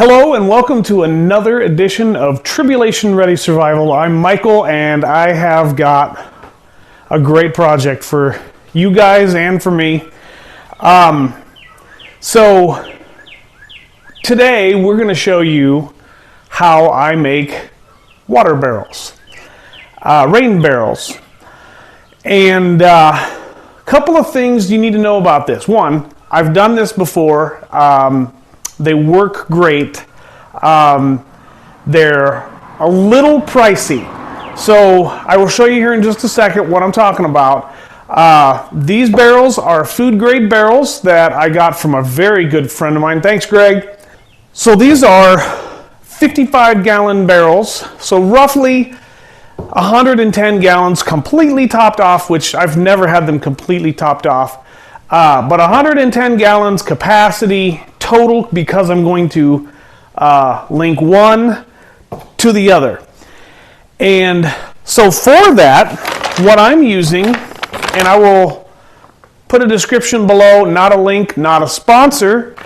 Hello and welcome to another edition of Tribulation Ready Survival. I'm Michael and I have got a great project for you guys and for me. So today we're going to show you how I make water barrels, rain barrels. And a couple of things you need to know about this. One, I've done this before. They work great. They're a little pricey. So I will show you here in just a second what I'm talking about. These barrels are food grade barrels that I got from a very good friend of mine. Thanks, Greg. So these are 55-gallon barrels. So roughly 110 gallons completely topped off, which I've never had them completely topped off. But 110 gallons capacity total, because I'm going to link one to the other. And so for that, what I'm using, and I will put a description below, not a link, not a sponsor.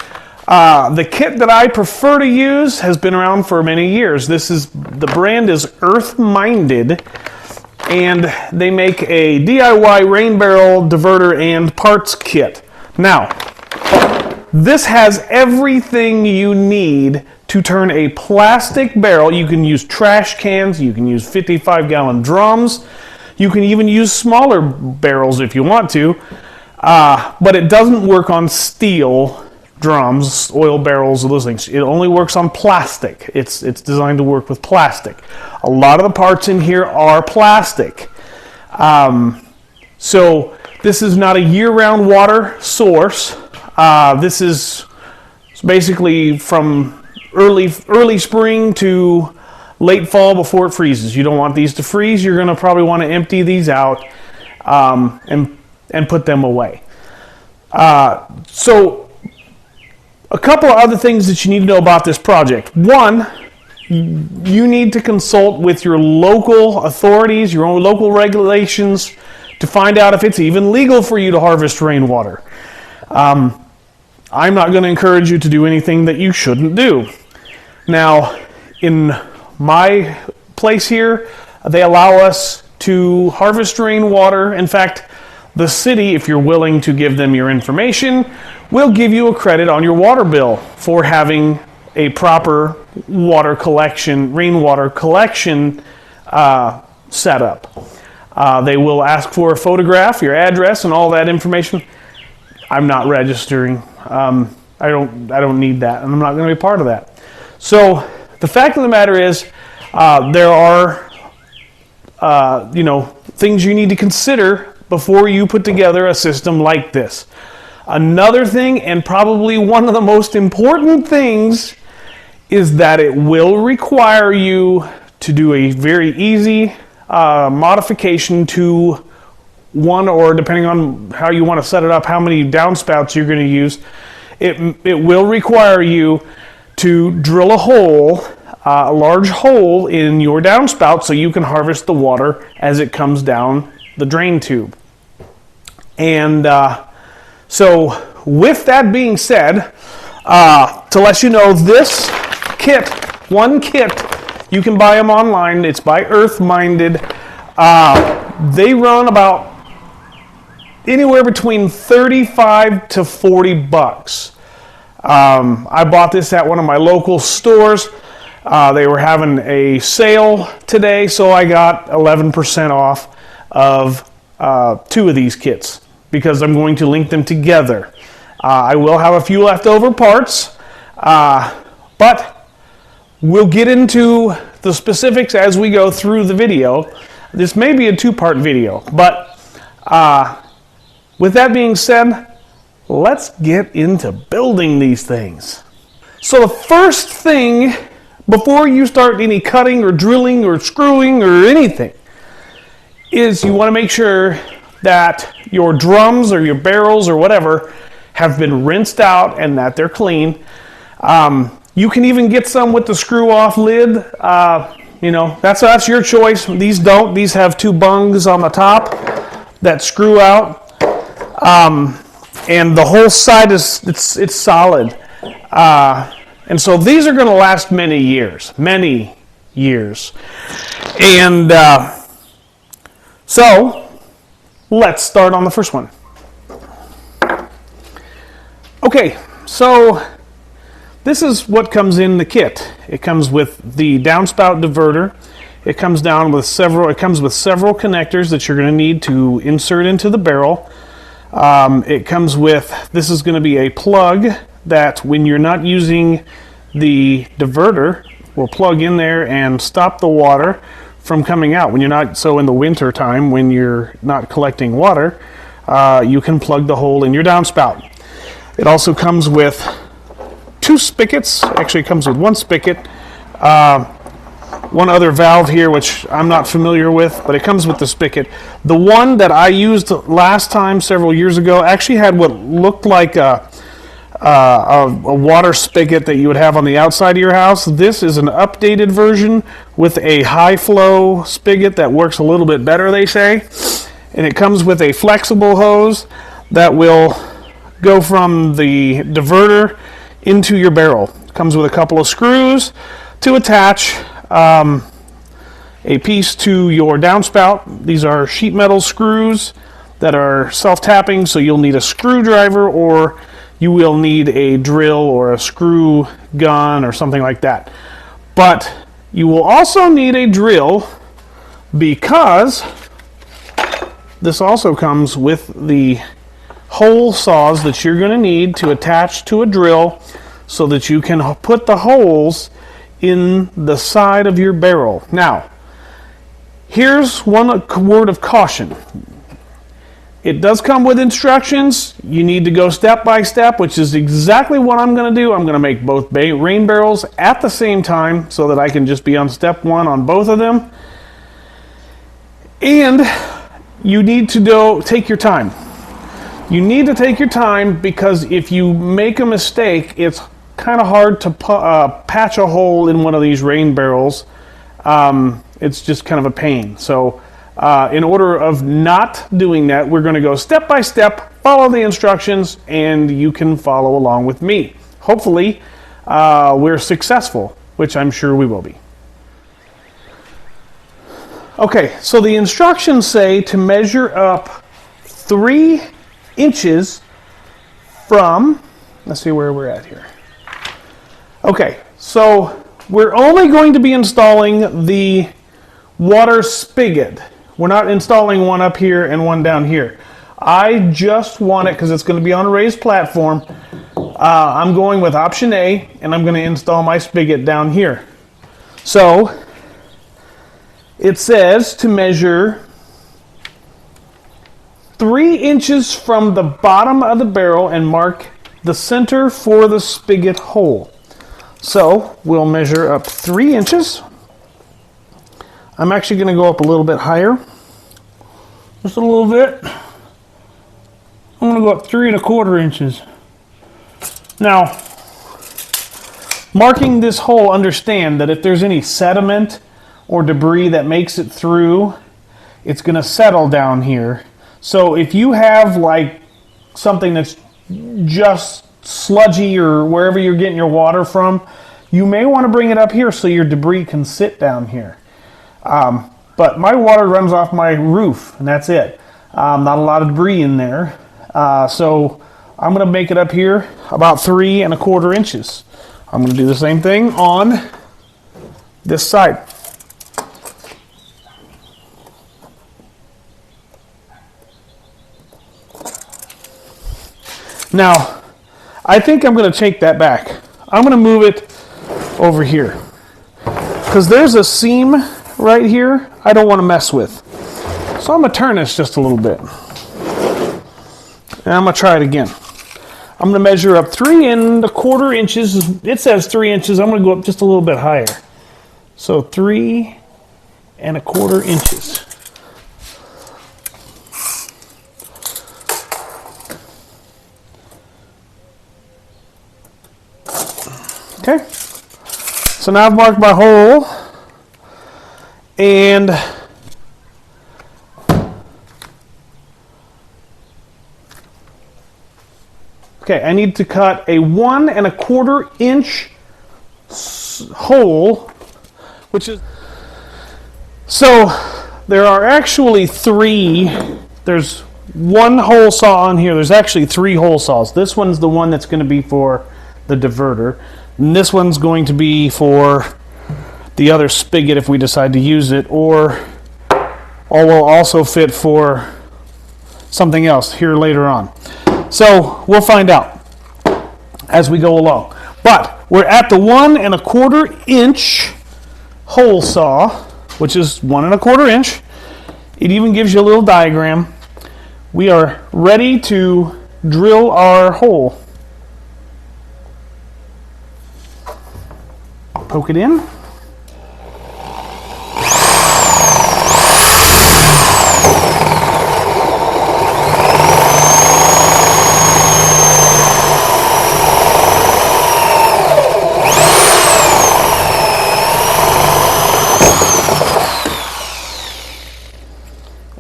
The kit that I prefer to use has been around for many years. The brand is Earth Minded, and they make a DIY rain barrel, diverter, and parts kit. Now, this has everything you need to turn a plastic barrel. You can use trash cans, you can use 55-gallon drums, you can even use smaller barrels if you want to, but it doesn't work on steel drums, oil barrels, or those things. It only works on plastic. It's designed to work with plastic. A lot of the parts in here are plastic. So this is not a year-round water source. This is basically from early spring to late fall before it freezes. You don't want these to freeze. You're going to probably want to empty these out and put them away. So a couple of other things that you need to know about this project. One, you need to consult with your local authorities, your own local regulations, to find out if it's even legal for you to harvest rainwater. I'm not going to encourage you to do anything that you shouldn't do. Now, in my place here, they allow us to harvest rainwater. In fact, the city, if you're willing to give them your information, will give you a credit on your water bill for having a proper water collection, rainwater collection setup. They will ask for a photograph, your address, and all that information. I'm not registering. I don't need that, and I'm not going to be part of that. So the fact of the matter is, there are things you need to consider before you put together a system like this. Another thing, and probably one of the most important things, is that it will require you to do a very easy modification to one, or depending on how you want to set it up, how many downspouts you're going to use. It will require you to drill a hole, a large hole in your downspout, so you can harvest the water as it comes down the drain tube. And so with that being said, to let you know, this kit, one kit, you can buy them online. It's by Earth Minded. They run about anywhere between 35 to 40 bucks. I bought this at one of my local stores. They were having a sale today, so I got 11% off of 2 of these kits because I'm going to link them together. I will have a few leftover parts, but we'll get into the specifics as we go through the video. This may be a 2-part video, but with that being said, let's get into building these things. So the first thing, before you start any cutting or drilling or screwing or anything, is you want to make sure that your drums or your barrels or whatever have been rinsed out and that they're clean. You can even get some with the screw-off lid. That's your choice. These don't. These have 2 bungs on the top that screw out. And the whole side it's solid. And so these are going to last many years. Many years. And so let's start on the first one. Okay, so this is what comes in the kit. It comes with the downspout diverter. It comes with several connectors that you're going to need to insert into the barrel. It comes with, this is going to be a plug that when you're not using the diverter will plug in there and stop the water from coming out. When you're not, so in the winter time when you're not collecting water, you can plug the hole in your downspout. It also comes with two spigots. Actually, it comes with one spigot. One other valve here, which I'm not familiar with, but it comes with the spigot. The one that I used last time, several years ago, actually had what looked like a water spigot that you would have on the outside of your house. This is an updated version with a high flow spigot that works a little bit better, they say. And it comes with a flexible hose that will go from the diverter into your barrel. It comes with a couple of screws to attach a piece to your downspout. These are sheet metal screws that are self-tapping, so you'll need a screwdriver or you will need a drill or a screw gun or something like that. But you will also need a drill because this also comes with the hole saws that you're going to need to attach to a drill so that you can put the holes in the side of your barrel. Now, here's one word of caution. It does come with instructions. You need to go step by step, which is exactly what I'm going to do. I'm going to make both rain barrels at the same time so that I can just be on step one on both of them. And you need to take your time. You need to take your time because if you make a mistake, it's kind of hard to patch a hole in one of these rain barrels. It's just kind of a pain. So in order of not doing that, we're going to go step by step, follow the instructions, and you can follow along with me. Hopefully we're successful, which I'm sure we will be. Okay, so the instructions say to measure up 3 inches from, let's see where we're at here. Okay, so we're only going to be installing the water spigot. We're not installing one up here and one down here. I just want it, because it's going to be on a raised platform, I'm going with option A, and I'm going to install my spigot down here. So, it says to measure 3 inches from the bottom of the barrel and mark the center for the spigot hole. So we'll measure up 3 inches. I'm actually going to go up a little bit higher. Just a little bit. I'm going to go up 3 1/4 inches. Now, marking this hole, understand that if there's any sediment or debris that makes it through, it's going to settle down here. So if you have like something that's just sludgy or wherever you're getting your water from, you may want to bring it up here so your debris can sit down here. But my water runs off my roof, and that's it. Not a lot of debris in there. So I'm going to make it up here about 3 1/4 inches. I'm going to do the same thing on this side. Now, I think I'm going to take that back. I'm going to move it over here. Because there's a seam right here I don't want to mess with. So I'm going to turn this just a little bit. And I'm going to try it again. I'm going to measure up 3 1/4 inches. It says 3 inches. I'm going to go up just a little bit higher. So 3 1/4 inches. Okay, so now I've marked my hole, and okay, I need to cut a 1 1/4 inch hole, which is... So there are actually three. There's one hole saw on here. There's actually three hole saws. This one's the one that's going to be for the diverter. And this one's going to be for the other spigot if we decide to use it, or will also fit for something else here later on. So we'll find out as we go along. But we're at the 1 1/4 inch hole saw, which is 1 1/4 inch. It even gives you a little diagram. We are ready to drill our hole. Poke it in.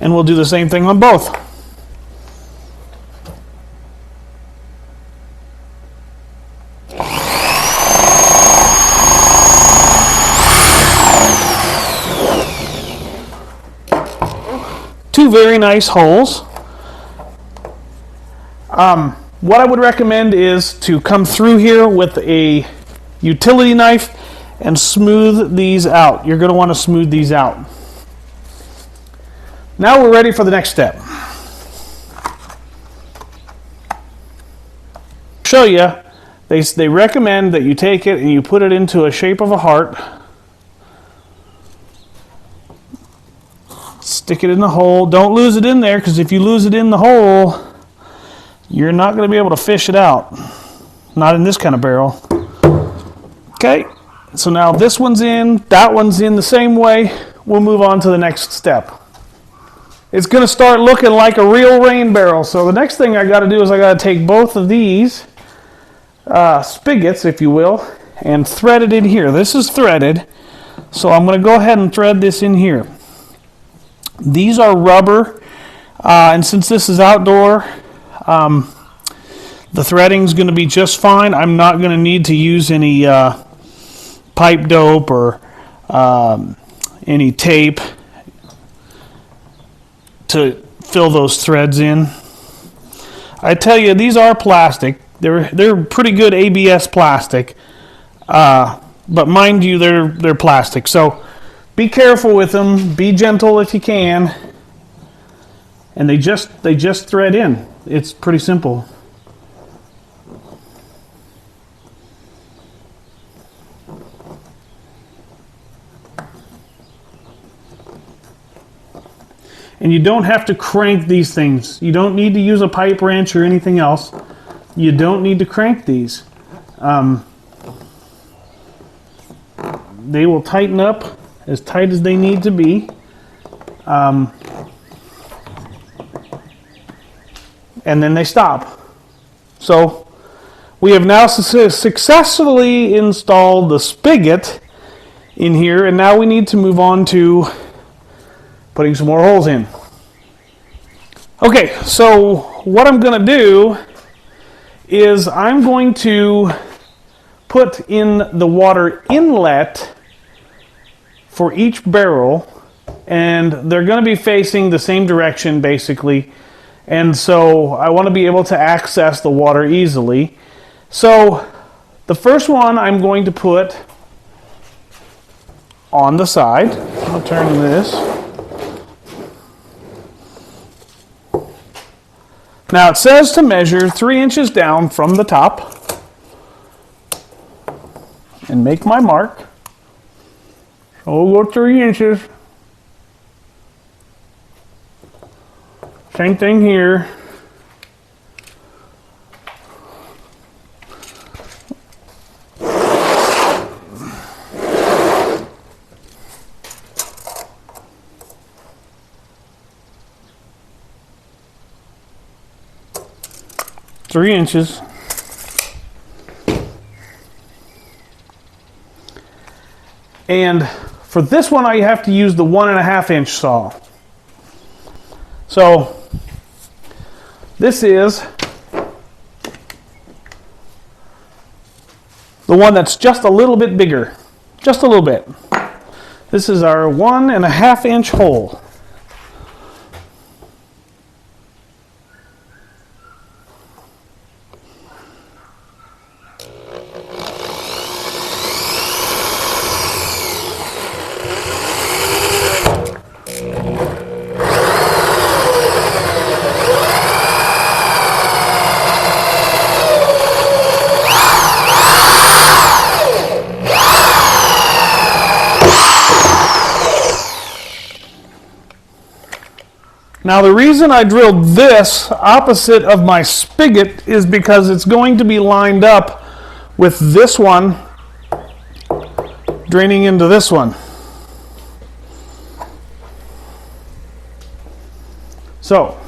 And we'll do the same thing on both. Two very nice holes. What I would recommend is to come through here with a utility knife and smooth these out. You're going to want to smooth these out. Now we're ready for the next step. Show you, they recommend that you take it and you put it into a shape of a heart. Stick it in the hole. Don't lose it in there, because if you lose it in the hole, you're not going to be able to fish it out. Not in this kind of barrel. Okay, so now this one's in, that one's in the same way. We'll move on to the next step. It's going to start looking like a real rain barrel. So the next thing I got to do is I got to take both of these spigots, if you will, and thread it in here. This is threaded, so I'm going to go ahead and thread this in here. These are rubber, and since this is outdoor, the threading is going to be just fine. I'm not going to need to use any pipe dope or any tape to fill those threads in. I tell you, these are plastic. They're pretty good ABS plastic, but mind you, they're plastic. So be careful with them. Be gentle if you can. And they just thread in. It's pretty simple. And you don't have to crank these things. You don't need to use a pipe wrench or anything else. You don't need to crank these. They will tighten up as tight as they need to be. And then they stop. So we have now successfully installed the spigot in here, and now we need to move on to putting some more holes in. Okay, so what I'm going to do is I'm going to put in the water inlet for each barrel, and they're going to be facing the same direction basically, and so I want to be able to access the water easily. So the first one I'm going to put on the side. I'll turn this. Now it says to measure 3 inches down from the top and make my mark. So we'll go 3 inches. Same thing here. Three inches. And for this one, I have to use the 1 1/2 inch saw. So this is the one that's just a little bit bigger. Just a little bit. This is our 1.5 inch hole. Now the reason I drilled this opposite of my spigot is because it's going to be lined up with this one draining into this one. So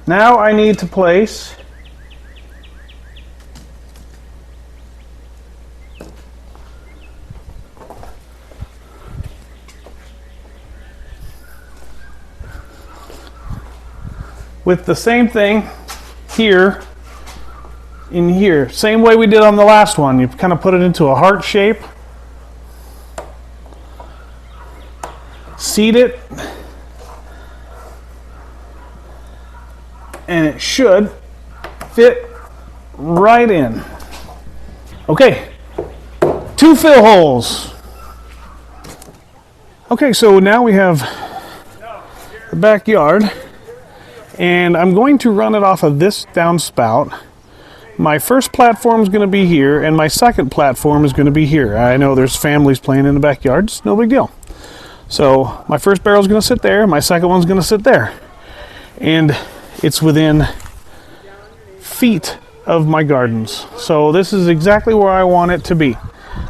now I need to place with the same thing here in here. Same way we did on the last one. You kind of put it into a heart shape. Seat it. And it should fit right in. Okay, 2 fill holes. Okay, so now we have the backyard. And I'm going to run it off of this downspout. My first platform is going to be here, and my second platform is going to be here. I know there's families playing in the backyard. It's no big deal. So my first barrel is going to sit there. My second one's going to sit there. And it's within feet of my gardens. So this is exactly where I want it to be.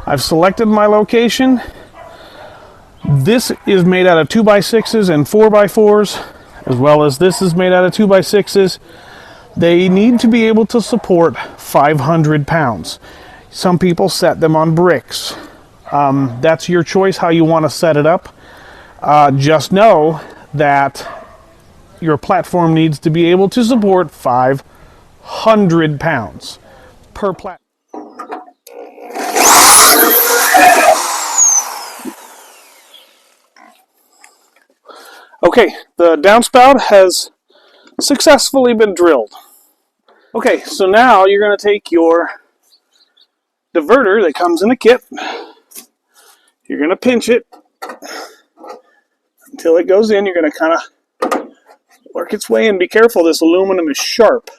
I've selected my location. This is made out of 2x6s and 4x4s. As well as this is made out of 2x6s. They need to be able to support 500 pounds. Some people set them on bricks. That's your choice how you want to set it up. Just know that your platform needs to be able to support 500 pounds per platform. Okay, the downspout has successfully been drilled. Okay, so now you're going to take your diverter that comes in a kit. You're going to pinch it until it goes in. You're going to kind of work its way in. Be careful, this aluminum is sharp.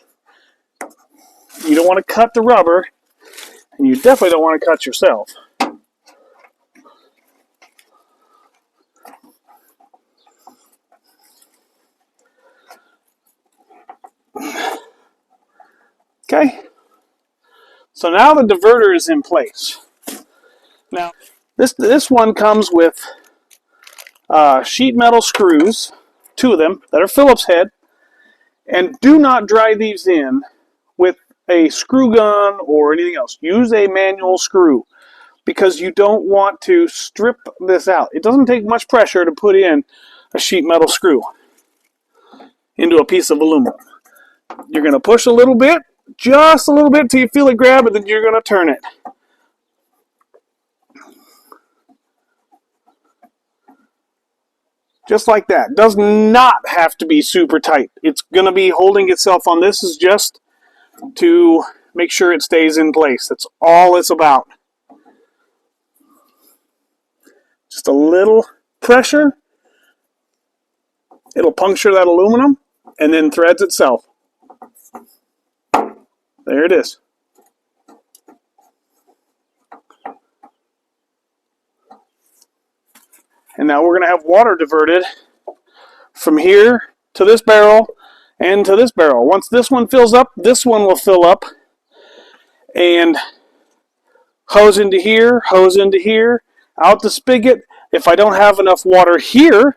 You don't want to cut the rubber, and you definitely don't want to cut yourself. Okay, so now the diverter is in place. Now, this one comes with sheet metal screws, 2 of them, that are Phillips head, and do not drive these in with a screw gun or anything else. Use a manual screw because you don't want to strip this out. It doesn't take much pressure to put in a sheet metal screw into a piece of aluminum. You're going to push a little bit, just a little bit till you feel it grab, and then you're going to turn it. Just like that. Does not have to be super tight. It's going to be holding itself on. This is just to make sure it stays in place. That's all it's about. Just a little pressure. It'll puncture that aluminum and then threads itself. There it is. And now we're going to have water diverted from here to this barrel and to this barrel. Once this one fills up, this one will fill up and hose into here, out the spigot. If I don't have enough water here,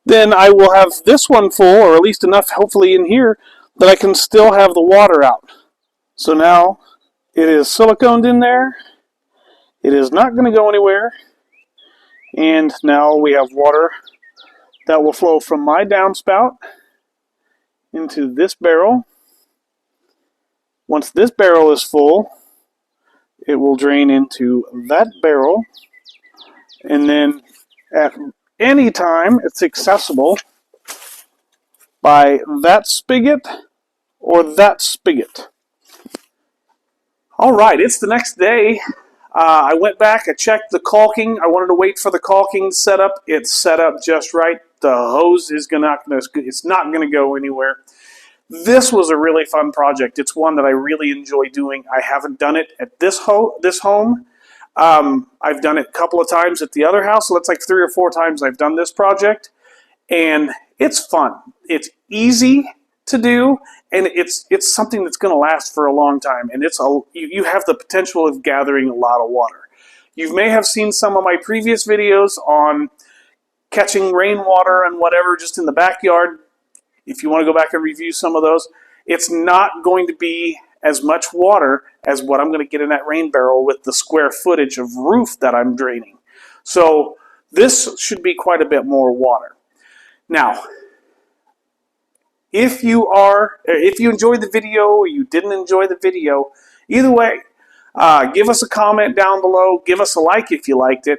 then I will have this one full, or at least enough hopefully in here, that I can still have the water out. So now it is siliconed in there. It is not going to go anywhere. And now we have water that will flow from my downspout into this barrel. Once this barrel is full, it will drain into that barrel, and then at any time it's accessible by that spigot or that spigot. All right, it's the next day. I went back, I checked the caulking. I wanted to wait for the caulking setup. It's set up just right. The hose is it's not going to go anywhere. This was a really fun project. It's one that I really enjoy doing. I haven't done it at this home. I've done it a couple of times at the other house, so that's like 3 or 4 times I've done this project. And it's fun. It's easy to do, and it's something that's going to last for a long time. And you have the potential of gathering a lot of water. You may have seen some of my previous videos on catching rainwater and whatever just in the backyard. If you want to go back and review some of those, it's not going to be as much water as what I'm going to get in that rain barrel with the square footage of roof that I'm draining. So this should be quite a bit more water. Now, if you enjoyed the video or you didn't enjoy the video, either way, give us a comment down below. Give us a like if you liked it.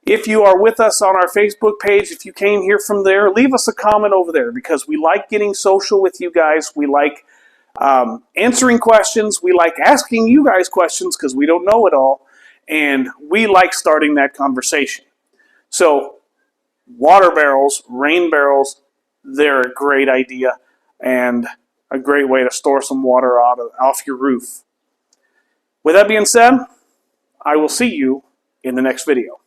If you are with us on our Facebook page, if you came here from there, leave us a comment over there, because we like getting social with you guys. We like answering questions. We like asking you guys questions because we don't know it all. And we like starting that conversation. So water barrels, rain barrels, they're a great idea and a great way to store some water off your roof. With that being said, I will see you in the next video.